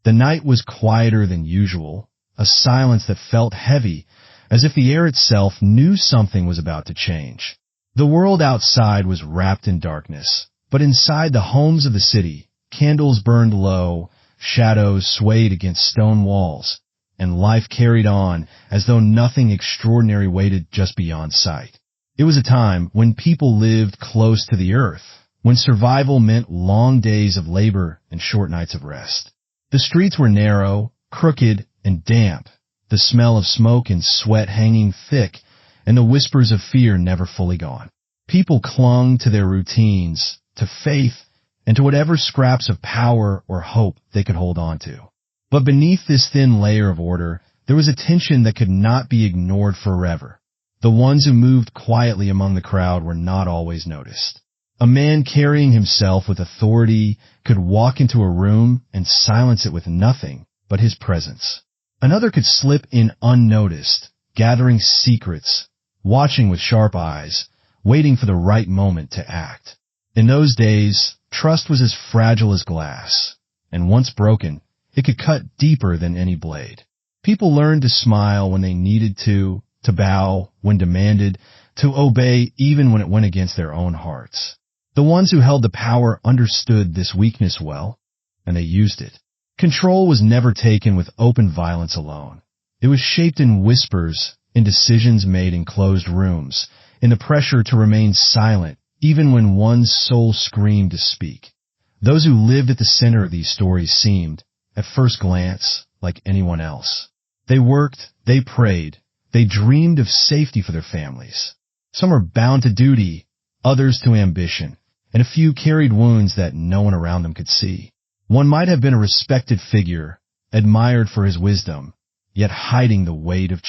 The night was quieter than usual, a silence that felt heavy, as if the air itself knew something was about to change. The world outside was wrapped in darkness, but inside the homes of the city, candles burned low, shadows swayed against stone walls, and life carried on as though nothing extraordinary waited just beyond sight. It was a time when people lived close to the earth, when survival meant long days of labor and short nights of rest. The streets were narrow, crooked, and damp, the smell of smoke and sweat hanging thick, and the whispers of fear never fully gone. People clung to their routines, to faith, and to whatever scraps of power or hope they could hold on to. But beneath this thin layer of order, there was a tension that could not be ignored forever. The ones who moved quietly among the crowd were not always noticed. A man carrying himself with authority could walk into a room and silence it with nothing but his presence. Another could slip in unnoticed, gathering secrets, watching with sharp eyes, waiting for the right moment to act. In those days, trust was as fragile as glass, and once broken, it could cut deeper than any blade. People learned to smile when they needed to bow when demanded, to obey even when it went against their own hearts. The ones who held the power understood this weakness well, and they used it. Control was never taken with open violence alone. It was shaped in whispers, in decisions made in closed rooms, in the pressure to remain silent even when one's soul screamed to speak. Those who lived at the center of these stories seemed, at first glance, like anyone else. They worked, they prayed, they dreamed of safety for their families. Some were bound to duty, others to ambition, and a few carried wounds that no one around them could see. One might have been a respected figure, admired for his wisdom, yet hiding the weight of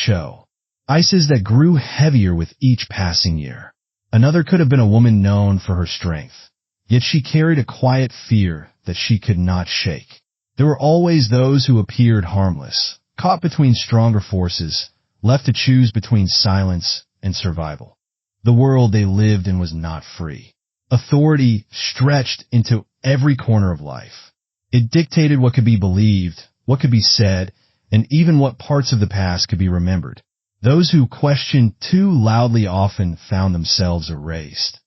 ices that grew heavier with each passing year. Another could have been a woman known for her strength, yet she carried a quiet fear that she could not shake. There were always those who appeared harmless, caught between stronger forces, left to choose between silence and survival. The world they lived in was not free. Authority stretched into every corner of life. It dictated what could be believed, what could be said, and even what parts of the past could be remembered. Those who questioned too loudly often found themselves erased,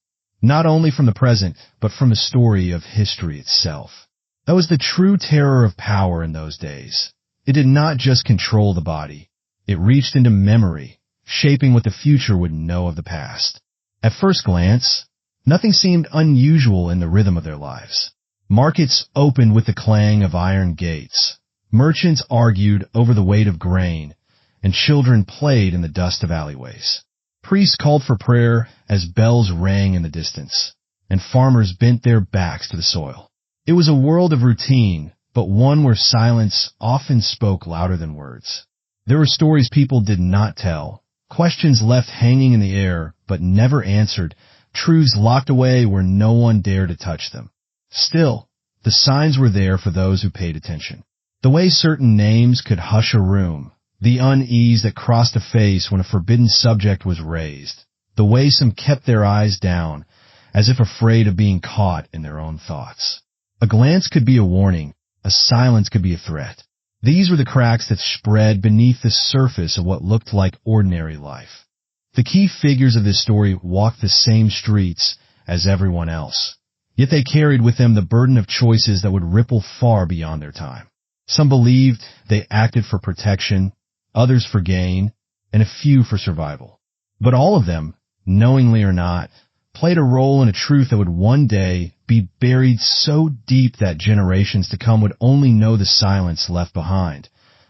not only from the present, but from the story of history itself. That was the true terror of power in those days. It did not just control the body. It reached into memory, shaping what the future would know of the past. At first glance, nothing seemed unusual in the rhythm of their lives. Markets opened with the clang of iron gates. Merchants argued over the weight of grain, and children played in the dust of alleyways. Priests called for prayer as bells rang in the distance, and farmers bent their backs to the soil. It was a world of routine, but one where silence often spoke louder than words. There were stories people did not tell, questions left hanging in the air but never answered, truths locked away where no one dared to touch them. Still, the signs were there for those who paid attention. The way certain names could hush a room, the unease that crossed a face when a forbidden subject was raised, the way some kept their eyes down, as if afraid of being caught in their own thoughts. A glance could be a warning, a silence could be a threat. These were the cracks that spread beneath the surface of what looked like ordinary life. The key figures of this story walked the same streets as everyone else, yet they carried with them the burden of choices that would ripple far beyond their time. Some believed they acted for protection, others for gain, and a few for survival. But all of them, knowingly or not, played a role in a truth that would one day be buried so deep that generations to come would only know the silence left behind.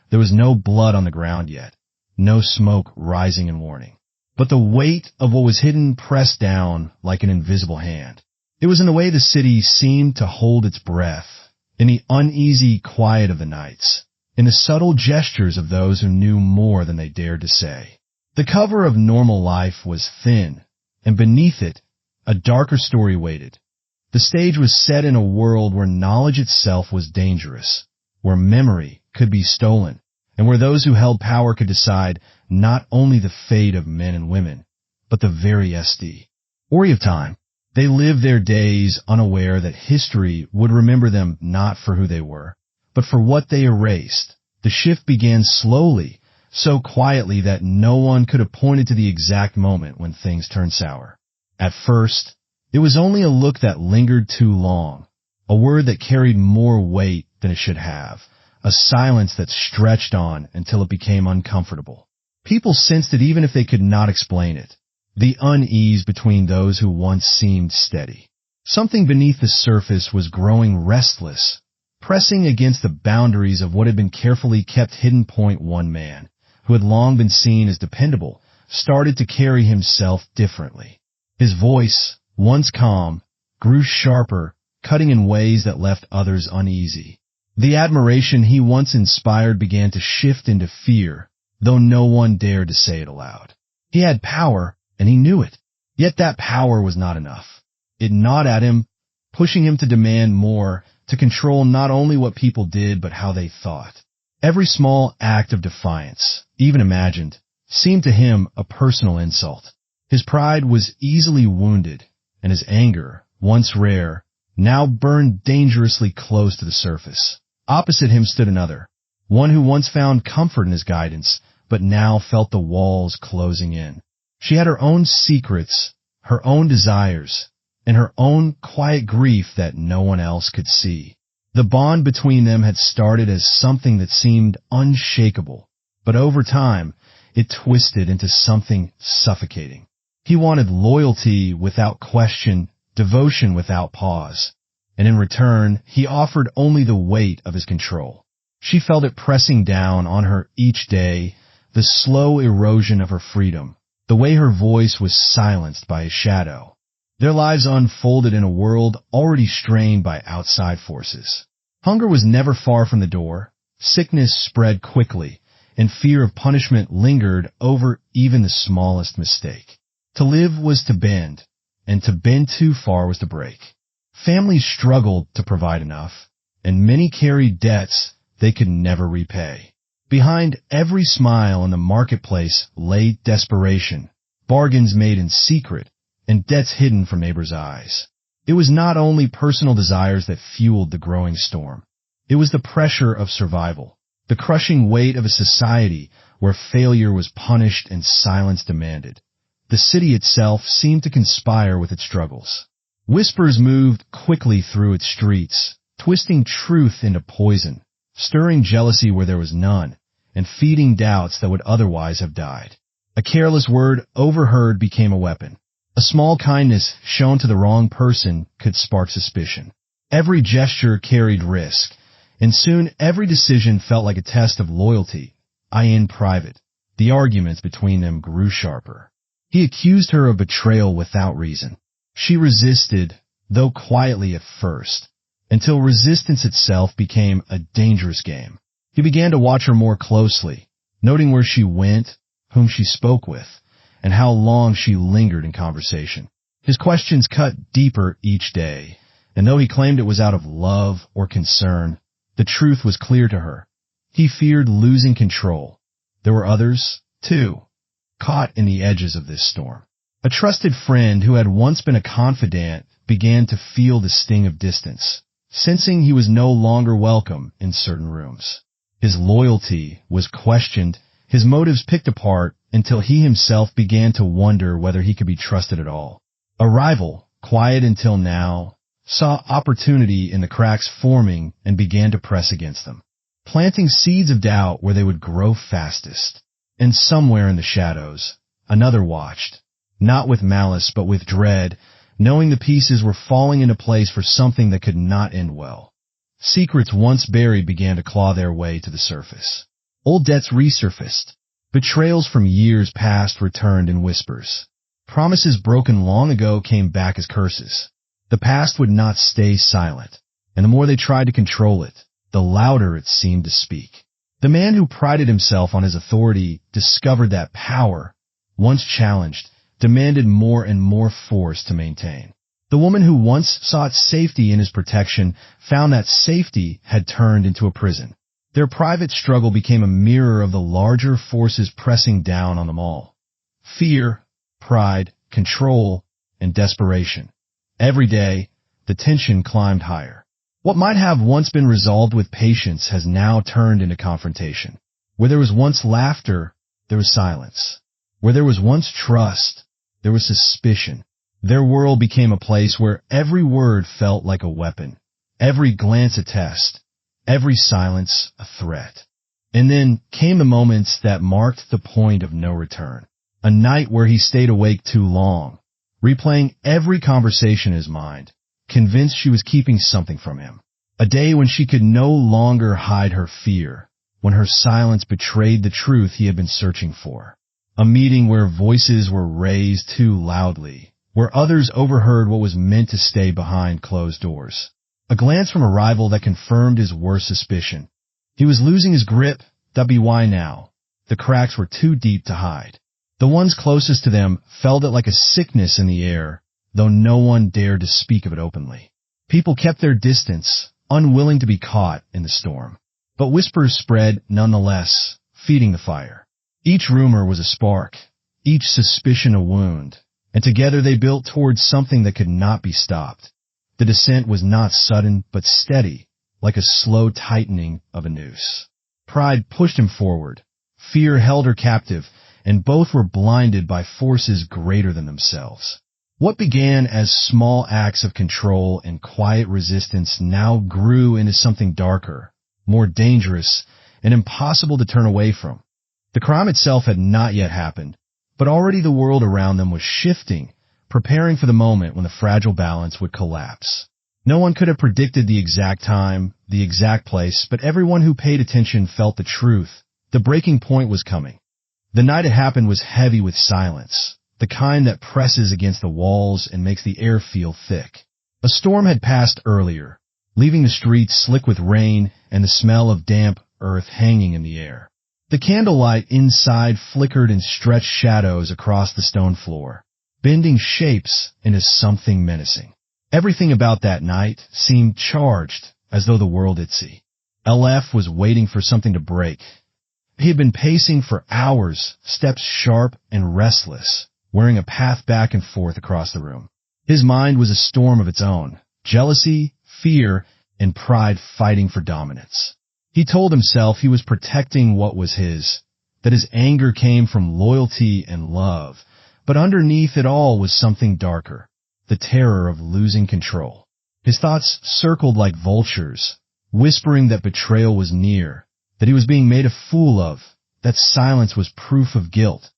There was no blood on the ground yet, no smoke rising in warning. But the weight of what was hidden pressed down like an invisible hand. It was in the way the city seemed to hold its breath, in the uneasy quiet of the nights, in the subtle gestures of those who knew more than they dared to say. The cover of normal life was thin, and beneath it, a darker story waited. The stage was set in a world where knowledge itself was dangerous, where memory could be stolen, and where those who held power could decide not only the fate of men and women, but the very story of time. They lived their days unaware that history would remember them not for who they were, but for what they erased. The shift began slowly, so quietly that no one could have pointed to the exact moment when things turned sour. At first, it was only a look that lingered too long, a word that carried more weight than it should have, a silence that stretched on until it became uncomfortable. People sensed it even if they could not explain it, the unease between those who once seemed steady. Something beneath the surface was growing restless, pressing against the boundaries of what had been carefully kept hidden. One man, who had long been seen as dependable, started to carry himself differently. His voice, once calm, grew sharper, cutting in ways that left others uneasy. The admiration he once inspired began to shift into fear, though no one dared to say it aloud. He had power, and he knew it. Yet that power was not enough. It gnawed at him, pushing him to demand more, to control not only what people did but how they thought. Every small act of defiance, even imagined, seemed to him a personal insult. His pride was easily wounded, and his anger, once rare, now burned dangerously close to the surface. Opposite him stood another, one who once found comfort in his guidance, but now felt the walls closing in. She had her own secrets, her own desires, and her own quiet grief that no one else could see. The bond between them had started as something that seemed unshakable, but over time, it twisted into something suffocating. He wanted loyalty without question, devotion without pause, and in return, he offered only the weight of his control. She felt it pressing down on her each day, the slow erosion of her freedom, the way her voice was silenced by his shadow. Their lives unfolded in a world already strained by outside forces. Hunger was never far from the door, sickness spread quickly, and fear of punishment lingered over even the smallest mistake. To live was to bend, and to bend too far was to break. Families struggled to provide enough, and many carried debts they could never repay. Behind every smile in the marketplace lay desperation, bargains made in secret, and debts hidden from neighbors' eyes. It was not only personal desires that fueled the growing storm. It was the pressure of survival, the crushing weight of a society where failure was punished and silence demanded. The city itself seemed to conspire with its struggles. Whispers moved quickly through its streets, twisting truth into poison, stirring jealousy where there was none, and feeding doubts that would otherwise have died. A careless word overheard became a weapon. A small kindness shown to the wrong person could spark suspicion. Every gesture carried risk, and soon every decision felt like a test of loyalty. In private, the arguments between them grew sharper. He accused her of betrayal without reason. She resisted, though quietly at first, until resistance itself became a dangerous game. He began to watch her more closely, noting where she went, whom she spoke with, and how long she lingered in conversation. His questions cut deeper each day, and though he claimed it was out of love or concern, the truth was clear to her. He feared losing control. There were others, too, caught in the edges of this storm. A trusted friend who had once been a confidant began to feel the sting of distance, sensing he was no longer welcome in certain rooms. His loyalty was questioned, his motives picked apart, until he himself began to wonder whether he could be trusted at all. A rival, quiet until now, saw opportunity in the cracks forming and began to press against them, planting seeds of doubt where they would grow fastest. And somewhere in the shadows, another watched, not with malice but with dread, knowing the pieces were falling into place for something that could not end well. Secrets once buried began to claw their way to the surface. Old debts resurfaced. Betrayals from years past returned in whispers. Promises broken long ago came back as curses. The past would not stay silent, and the more they tried to control it, the louder it seemed to speak. The man who prided himself on his authority discovered that power, once challenged, demanded more and more force to maintain. The woman who once sought safety in his protection found that safety had turned into a prison. Their private struggle became a mirror of the larger forces pressing down on them all. Fear, pride, control, and desperation. Every day, the tension climbed higher. What might have once been resolved with patience has now turned into confrontation. Where there was once laughter, there was silence. Where there was once trust, there was suspicion. Their world became a place where every word felt like a weapon, every glance a test, every silence a threat. And then came the moments that marked the point of no return. A night where he stayed awake too long, replaying every conversation in his mind, convinced she was keeping something from him. A day when she could no longer hide her fear, when her silence betrayed the truth he had been searching for. A meeting where voices were raised too loudly, where others overheard what was meant to stay behind closed doors. A glance from a rival that confirmed his worst suspicion. He was losing his grip. Why now? The cracks were too deep to hide. The ones closest to them felt it like a sickness in the air, though no one dared to speak of it openly. People kept their distance, unwilling to be caught in the storm. But whispers spread nonetheless, feeding the fire. Each rumor was a spark, each suspicion a wound, and together they built towards something that could not be stopped. The descent was not sudden, but steady, like a slow tightening of a noose. Pride pushed him forward. Fear held her captive, and both were blinded by forces greater than themselves. What began as small acts of control and quiet resistance now grew into something darker, more dangerous, and impossible to turn away from. The crime itself had not yet happened, but already the world around them was shifting, preparing for the moment when the fragile balance would collapse. No one could have predicted the exact time, the exact place, but everyone who paid attention felt the truth. The breaking point was coming. The night it happened was heavy with silence, the kind that presses against the walls and makes the air feel thick. A storm had passed earlier, leaving the streets slick with rain and the smell of damp earth hanging in the air. The candlelight inside flickered and stretched shadows across the stone floor, bending shapes into something menacing. Everything about that night seemed charged, as though the world at sea. LF was waiting for something to break. He had been pacing for hours, steps sharp and restless, wearing a path back and forth across the room. His mind was a storm of its own, jealousy, fear, and pride fighting for dominance. He told himself he was protecting what was his, that his anger came from loyalty and love, but underneath it all was something darker. The terror of losing control. His thoughts circled like vultures, whispering that betrayal was near, that he was being made a fool of, that silence was proof of guilt.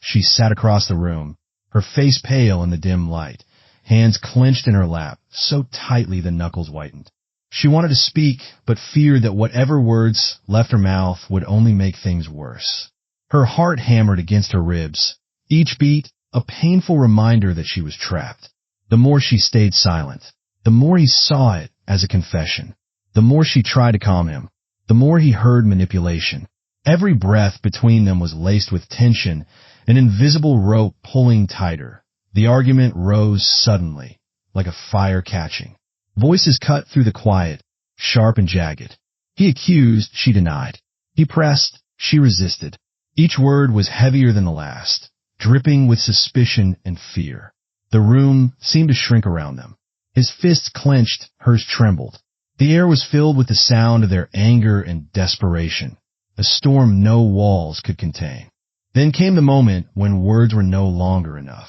She sat across the room, her face pale in the dim light, hands clenched in her lap, so tightly the knuckles whitened. She wanted to speak, but feared that whatever words left her mouth would only make things worse. Her heart hammered against her ribs, each beat a painful reminder that she was trapped. The more she stayed silent, the more he saw it as a confession. The more she tried to calm him, the more he heard manipulation. Every breath between them was laced with tension, an invisible rope pulling tighter. The argument rose suddenly, like a fire catching. Voices cut through the quiet, sharp and jagged. He accused, she denied. He pressed, she resisted. Each word was heavier than the last, dripping with suspicion and fear. The room seemed to shrink around them. His fists clenched, hers trembled. The air was filled with the sound of their anger and desperation, a storm no walls could contain. Then came the moment when words were no longer enough.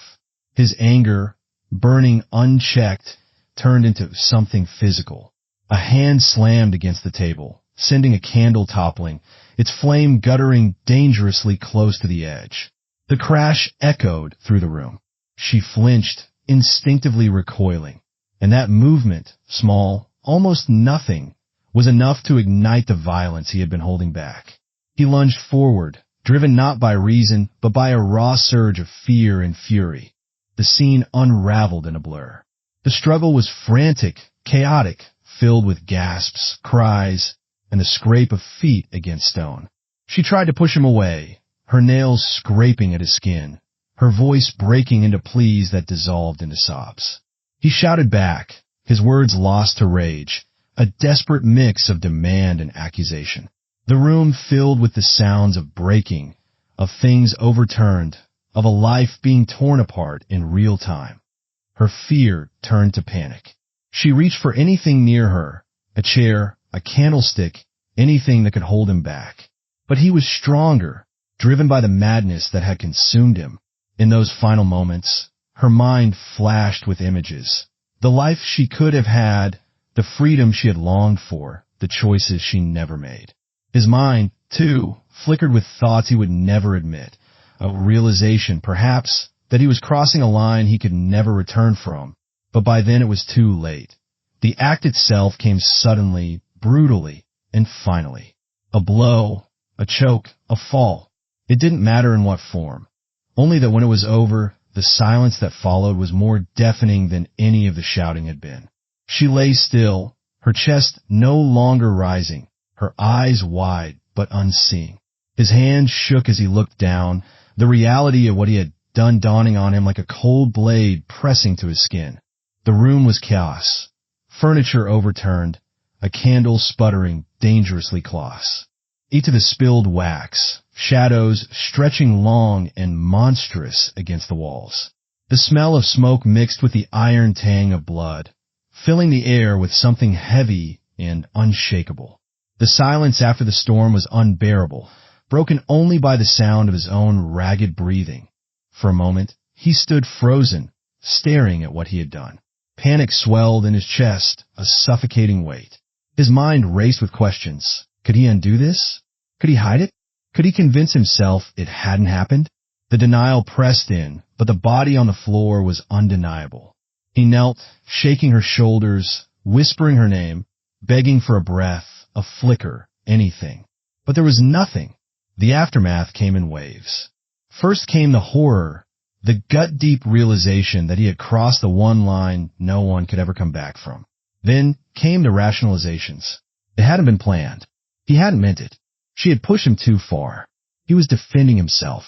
His anger, burning unchecked, turned into something physical. A hand slammed against the table, sending a candle toppling, its flame guttering dangerously close to the edge. The crash echoed through the room. She flinched, instinctively recoiling, and that movement, small, almost nothing, was enough to ignite the violence he had been holding back. He lunged forward, driven not by reason, but by a raw surge of fear and fury. The scene unraveled in a blur. The struggle was frantic, chaotic, filled with gasps, cries, and the scrape of feet against stone. She tried to push him away, her nails scraping at his skin, her voice breaking into pleas that dissolved into sobs. He shouted back, his words lost to rage, a desperate mix of demand and accusation. The room filled with the sounds of breaking, of things overturned, of a life being torn apart in real time. Her fear turned to panic. She reached for anything near her, a chair, a candlestick, anything that could hold him back. But he was stronger, driven by the madness that had consumed him. In those final moments, her mind flashed with images. The life she could have had, the freedom she had longed for, the choices she never made. His mind, too, flickered with thoughts he would never admit. A realization, perhaps, that he was crossing a line he could never return from. But by then it was too late. The act itself came suddenly, brutally, and finally. A blow, a choke, a fall. It didn't matter in what form. Only that when it was over, the silence that followed was more deafening than any of the shouting had been. She lay still, her chest no longer rising, her eyes wide but unseeing. His hand shook as he looked down, the reality of what he had done dawning on him like a cold blade pressing to his skin. The room was chaos. Furniture overturned, a candle sputtering dangerously close. Each of the spilled wax, shadows stretching long and monstrous against the walls. The smell of smoke mixed with the iron tang of blood, filling the air with something heavy and unshakable. The silence after the storm was unbearable, broken only by the sound of his own ragged breathing. For a moment, he stood frozen, staring at what he had done. Panic swelled in his chest, a suffocating weight. His mind raced with questions. Could he undo this? Could he hide it? Could he convince himself it hadn't happened? The denial pressed in, but the body on the floor was undeniable. He knelt, shaking her shoulders, whispering her name, begging for a breath, a flicker, anything. But there was nothing. The aftermath came in waves. First came the horror, the gut-deep realization that he had crossed the one line no one could ever come back from. Then came the rationalizations. It hadn't been planned. He hadn't meant it. She had pushed him too far. He was defending himself.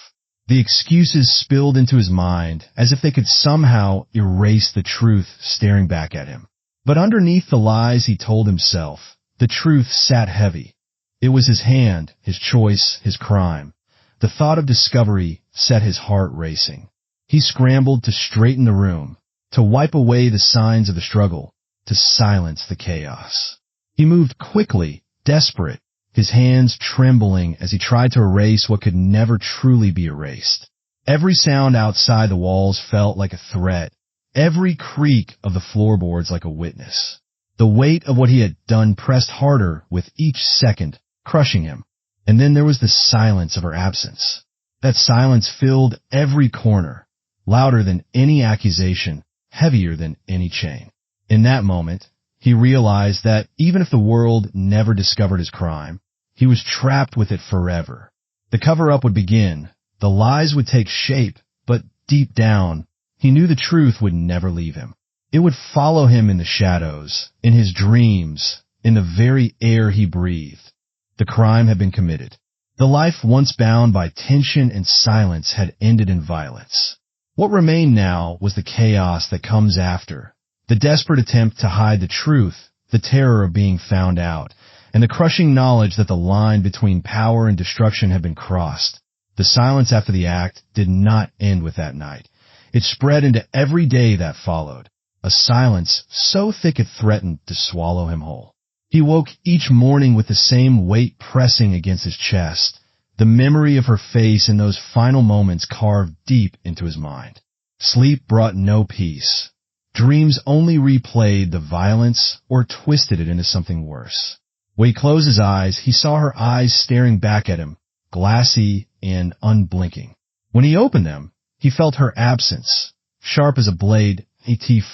The excuses spilled into his mind as if they could somehow erase the truth staring back at him. But underneath the lies he told himself, the truth sat heavy. It was his hand, his choice, his crime. The thought of discovery set his heart racing. He scrambled to straighten the room, to wipe away the signs of the struggle, to silence the chaos. He moved quickly, desperate, his hands trembling as he tried to erase what could never truly be erased. Every sound outside the walls felt like a threat, every creak of the floorboards like a witness. The weight of what he had done pressed harder with each second, crushing him. And then there was the silence of her absence. That silence filled every corner, louder than any accusation, heavier than any chain. In that moment, he realized that even if the world never discovered his crime, he was trapped with it forever. The cover-up would begin, the lies would take shape, but deep down, he knew the truth would never leave him. It would follow him in the shadows, in his dreams, in the very air he breathed. The crime had been committed. The life once bound by tension and silence had ended in violence. What remained now was the chaos that comes after, the desperate attempt to hide the truth, the terror of being found out, and the crushing knowledge that the line between power and destruction had been crossed. The silence after the act did not end with that night. It spread into every day that followed, a silence so thick it threatened to swallow him whole. He woke each morning with the same weight pressing against his chest, the memory of her face in those final moments carved deep into his mind. Sleep brought no peace. Dreams only replayed the violence or twisted it into something worse. When he closed his eyes, he saw her eyes staring back at him, glassy and unblinking. When he opened them, he felt her absence, sharp as a blade.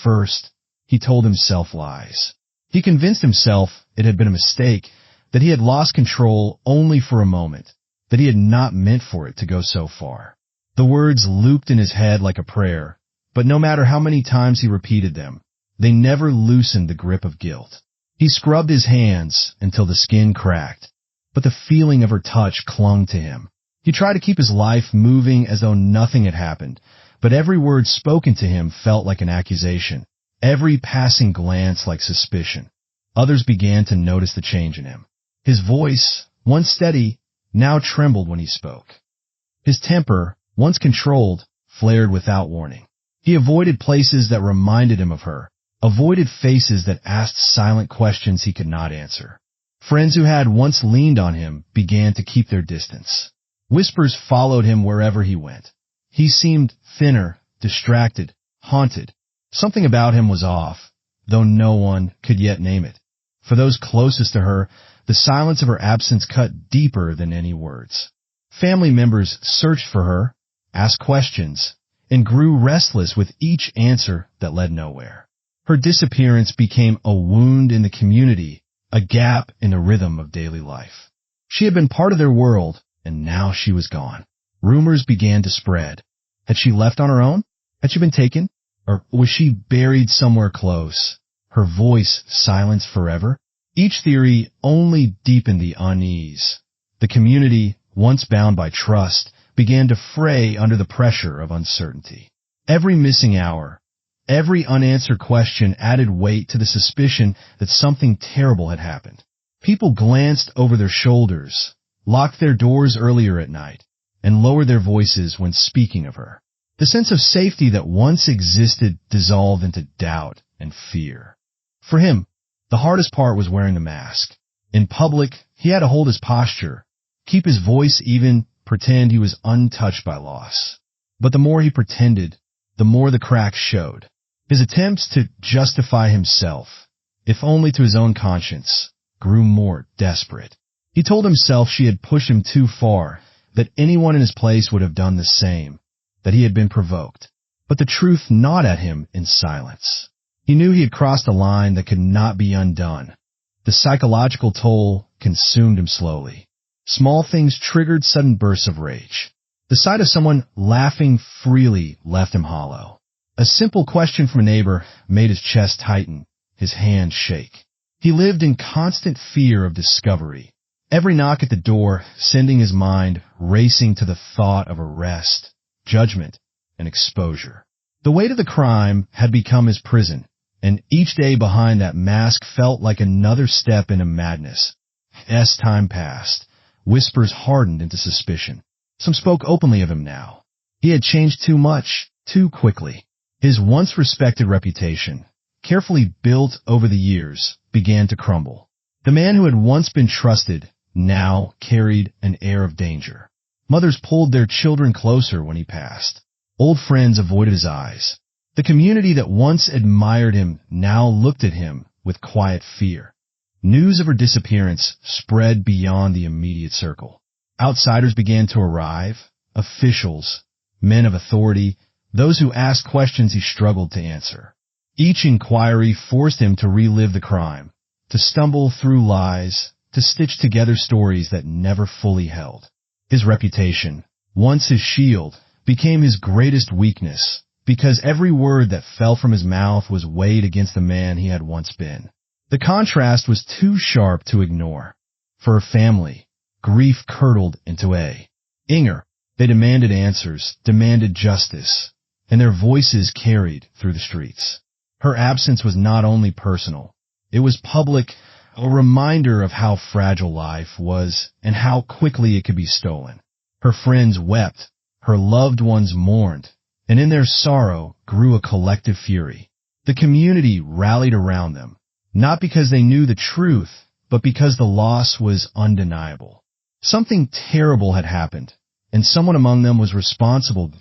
First, he told himself lies. He convinced himself it had been a mistake, that he had lost control only for a moment, that he had not meant for it to go so far. The words looped in his head like a prayer, but no matter how many times he repeated them, they never loosened the grip of guilt. He scrubbed his hands until the skin cracked, but the feeling of her touch clung to him. He tried to keep his life moving as though nothing had happened, but every word spoken to him felt like an accusation, every passing glance like suspicion. Others began to notice the change in him. His voice, once steady, now trembled when he spoke. His temper, once controlled, flared without warning. He avoided places that reminded him of her, avoided faces that asked silent questions he could not answer. Friends who had once leaned on him began to keep their distance. Whispers followed him wherever he went. He seemed thinner, distracted, haunted. Something about him was off, though no one could yet name it. For those closest to her, the silence of her absence cut deeper than any words. Family members searched for her, asked questions, and grew restless with each answer that led nowhere. Her disappearance became a wound in the community, a gap in the rhythm of daily life. She had been part of their world, and now she was gone. Rumors began to spread. Had she left on her own? Had she been taken? Or was she buried somewhere close, her voice silenced forever? Each theory only deepened the unease. The community, once bound by trust, began to fray under the pressure of uncertainty. Every missing hour, every unanswered question added weight to the suspicion that something terrible had happened. People glanced over their shoulders, locked their doors earlier at night, and lowered their voices when speaking of her. The sense of safety that once existed dissolved into doubt and fear. For him, the hardest part was wearing the mask. In public, he had to hold his posture, keep his voice even, pretend he was untouched by loss. But the more he pretended, the more the cracks showed. His attempts to justify himself, if only to his own conscience, grew more desperate. He told himself she had pushed him too far, that anyone in his place would have done the same, that he had been provoked. But the truth gnawed at him in silence. He knew he had crossed a line that could not be undone. The psychological toll consumed him slowly. Small things triggered sudden bursts of rage. The sight of someone laughing freely left him hollow. A simple question from a neighbor made his chest tighten, his hands shake. He lived in constant fear of discovery. Every knock at the door sending his mind racing to the thought of arrest, judgment, and exposure. The weight of the crime had become his prison, and each day behind that mask felt like another step into madness. As time passed, whispers hardened into suspicion. Some spoke openly of him now. He had changed too much, too quickly. His once respected reputation, carefully built over the years, began to crumble. The man who had once been trusted now carried an air of danger. Mothers pulled their children closer when he passed. Old friends avoided his eyes. The community that once admired him now looked at him with quiet fear. News of her disappearance spread beyond the immediate circle. Outsiders began to arrive, officials, men of authority, those who asked questions he struggled to answer. Each inquiry forced him to relive the crime, to stumble through lies, to stitch together stories that never fully held. His reputation, once his shield, became his greatest weakness, because every word that fell from his mouth was weighed against the man he had once been. The contrast was too sharp to ignore. For her family, grief curdled into anger. They demanded answers, demanded justice, and their voices carried through the streets. Her absence was not only personal, it was public, a reminder of how fragile life was and how quickly it could be stolen. Her friends wept, her loved ones mourned, and in their sorrow grew a collective fury. The community rallied around them, not because they knew the truth, but because the loss was undeniable. Something terrible had happened, and someone among them was responsible.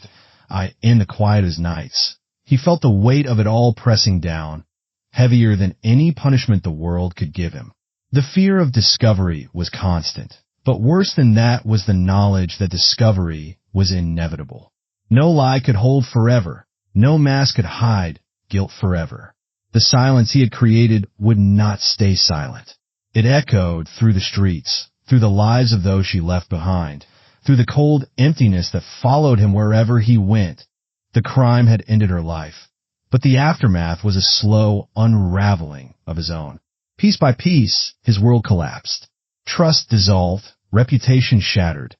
In the quiet of his nights, he felt the weight of it all pressing down, heavier than any punishment the world could give him. The fear of discovery was constant, but worse than that was the knowledge that discovery was inevitable. No lie could hold forever, no mask could hide guilt forever. The silence he had created would not stay silent. It echoed through the streets, through the lives of those she left behind, through the cold emptiness that followed him wherever he went. The crime had ended her life, but the aftermath was a slow unraveling of his own. Piece by piece, his world collapsed. Trust dissolved, reputation shattered.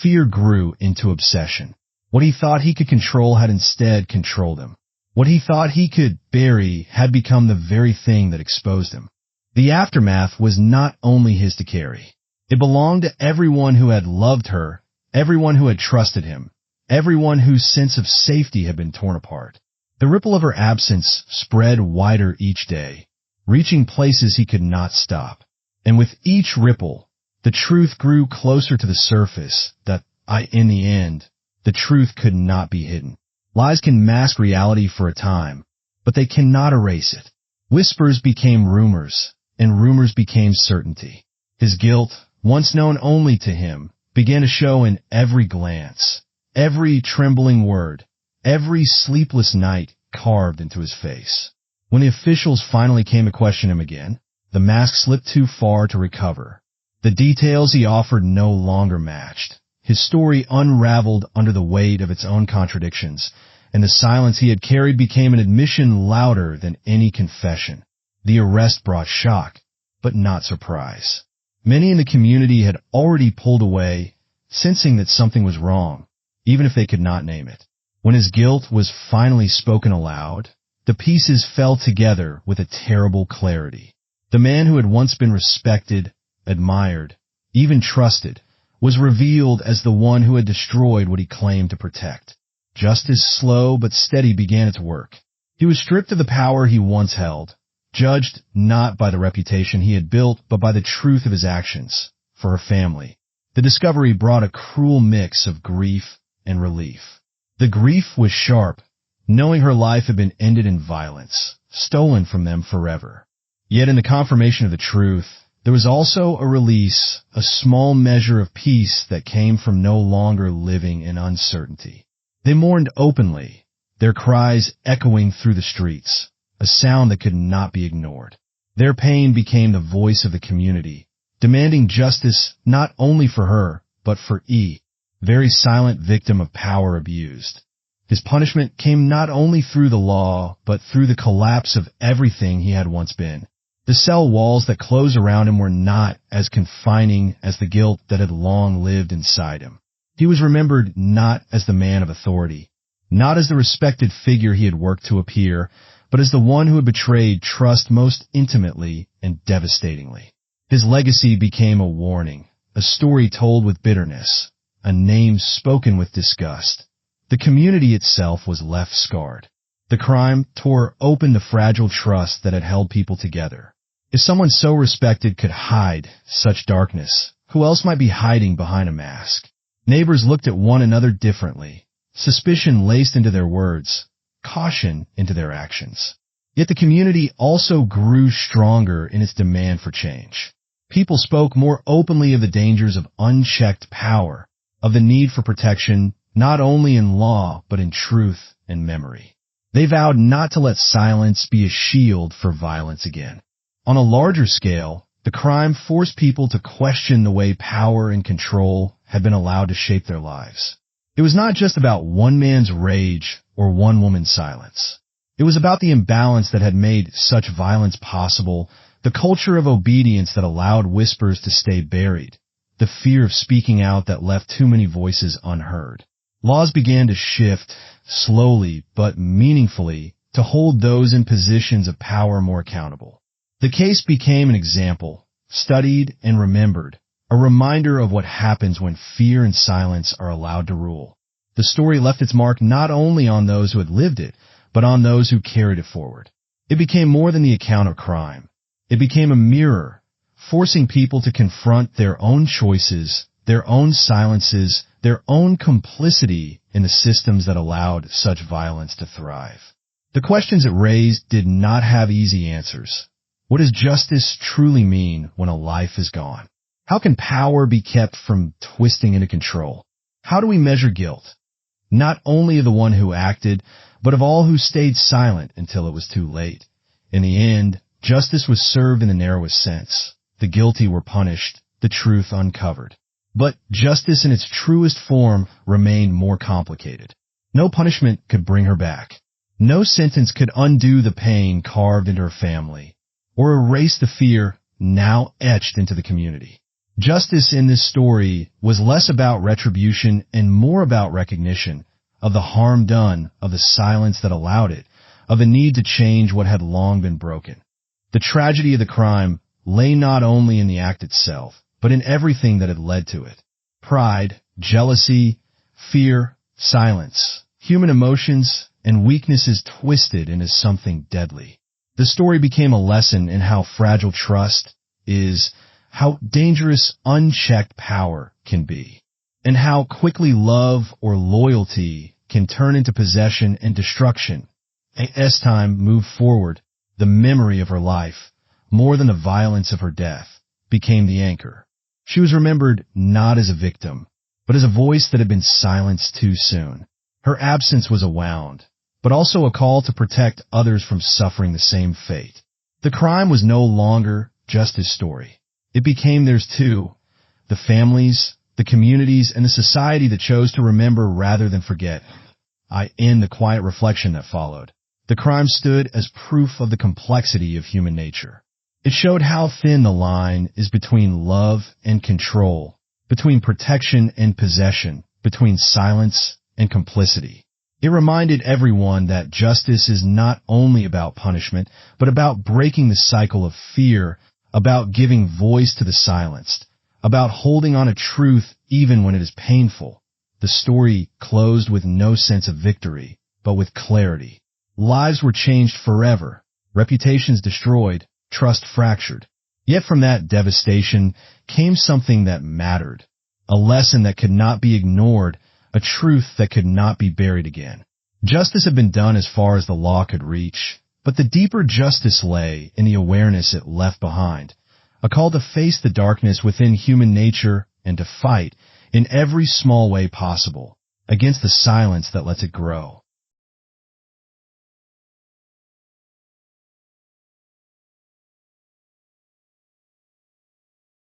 Fear grew into obsession. What he thought he could control had instead controlled him. What he thought he could bury had become the very thing that exposed him. The aftermath was not only his to carry. It belonged to everyone who had loved her, everyone who had trusted him, everyone whose sense of safety had been torn apart. The ripple of her absence spread wider each day, reaching places he could not stop. And with each ripple, the truth grew closer to the surface that, in the end, the truth could not be hidden. Lies can mask reality for a time, but they cannot erase it. Whispers became rumors, and rumors became certainty. His guilt, once known only to him, began to show in every glance, every trembling word, every sleepless night carved into his face. When the officials finally came to question him again, the mask slipped too far to recover. The details he offered no longer matched. His story unraveled under the weight of its own contradictions, and the silence he had carried became an admission louder than any confession. The arrest brought shock, but not surprise. Many in the community had already pulled away, sensing that something was wrong, even if they could not name it. When his guilt was finally spoken aloud, the pieces fell together with a terrible clarity. The man who had once been respected, admired, even trusted, was revealed as the one who had destroyed what he claimed to protect. Justice, slow but steady, began its work. He was stripped of the power he once held, judged not by the reputation he had built, but by the truth of his actions. For her family, the discovery brought a cruel mix of grief and relief. The grief was sharp, knowing her life had been ended in violence, stolen from them forever. Yet in the confirmation of the truth, there was also a release, a small measure of peace that came from no longer living in uncertainty. They mourned openly, their cries echoing through the streets, a sound that could not be ignored. Their pain became the voice of the community, demanding justice not only for her, but for E, very silent victim of power abused. His punishment came not only through the law, but through the collapse of everything he had once been. The cell walls that closed around him were not as confining as the guilt that had long lived inside him. He was remembered not as the man of authority, not as the respected figure he had worked to appear, but as the one who had betrayed trust most intimately and devastatingly. His legacy became a warning, a story told with bitterness, a name spoken with disgust. The community itself was left scarred. The crime tore open the fragile trust that had held people together. If someone so respected could hide such darkness, who else might be hiding behind a mask? Neighbors looked at one another differently, suspicion laced into their words, caution into their actions. Yet the community also grew stronger in its demand for change. People spoke more openly of the dangers of unchecked power, of the need for protection not only in law but in truth and memory. They vowed not to let silence be a shield for violence again. On a larger scale, the crime forced people to question the way power and control had been allowed to shape their lives. It was not just about one man's rage or one woman's silence. It was about the imbalance that had made such violence possible, the culture of obedience that allowed whispers to stay buried, the fear of speaking out that left too many voices unheard. Laws began to shift, slowly but meaningfully, to hold those in positions of power more accountable. The case became an example, studied and remembered, a reminder of what happens when fear and silence are allowed to rule. The story left its mark not only on those who had lived it, but on those who carried it forward. It became more than the account of crime. It became a mirror, forcing people to confront their own choices, their own silences, their own complicity in the systems that allowed such violence to thrive. The questions it raised did not have easy answers. What does justice truly mean when a life is gone? How can power be kept from twisting into control? How do we measure guilt? Not only of the one who acted, but of all who stayed silent until it was too late. In the end, justice was served in the narrowest sense. The guilty were punished, the truth uncovered. But justice in its truest form remained more complicated. No punishment could bring her back. No sentence could undo the pain carved into her family, or erase the fear now etched into the community. Justice in this story was less about retribution and more about recognition of the harm done, of the silence that allowed it, of the need to change what had long been broken. The tragedy of the crime lay not only in the act itself, but in everything that had led to it. Pride, jealousy, fear, silence, human emotions and weaknesses twisted into something deadly. The story became a lesson in how fragile trust is, how dangerous unchecked power can be, and how quickly love or loyalty can turn into possession and destruction. As time moved forward, the memory of her life, more than the violence of her death, became the anchor. She was remembered not as a victim, but as a voice that had been silenced too soon. Her absence was a wound, but also a call to protect others from suffering the same fate. The crime was no longer just his story. It became theirs too. The families, the communities, and the society that chose to remember rather than forget. In the quiet reflection that followed, the crime stood as proof of the complexity of human nature. It showed how thin the line is between love and control, between protection and possession, between silence and complicity. It reminded everyone that justice is not only about punishment, but about breaking the cycle of fear, about giving voice to the silenced, about holding on to truth even when it is painful. The story closed with no sense of victory, but with clarity. Lives were changed forever, reputations destroyed, trust fractured. Yet from that devastation came something that mattered, a lesson that could not be ignored, a truth that could not be buried again. Justice had been done as far as the law could reach, but the deeper justice lay in the awareness it left behind, a call to face the darkness within human nature and to fight, in every small way possible, against the silence that lets it grow.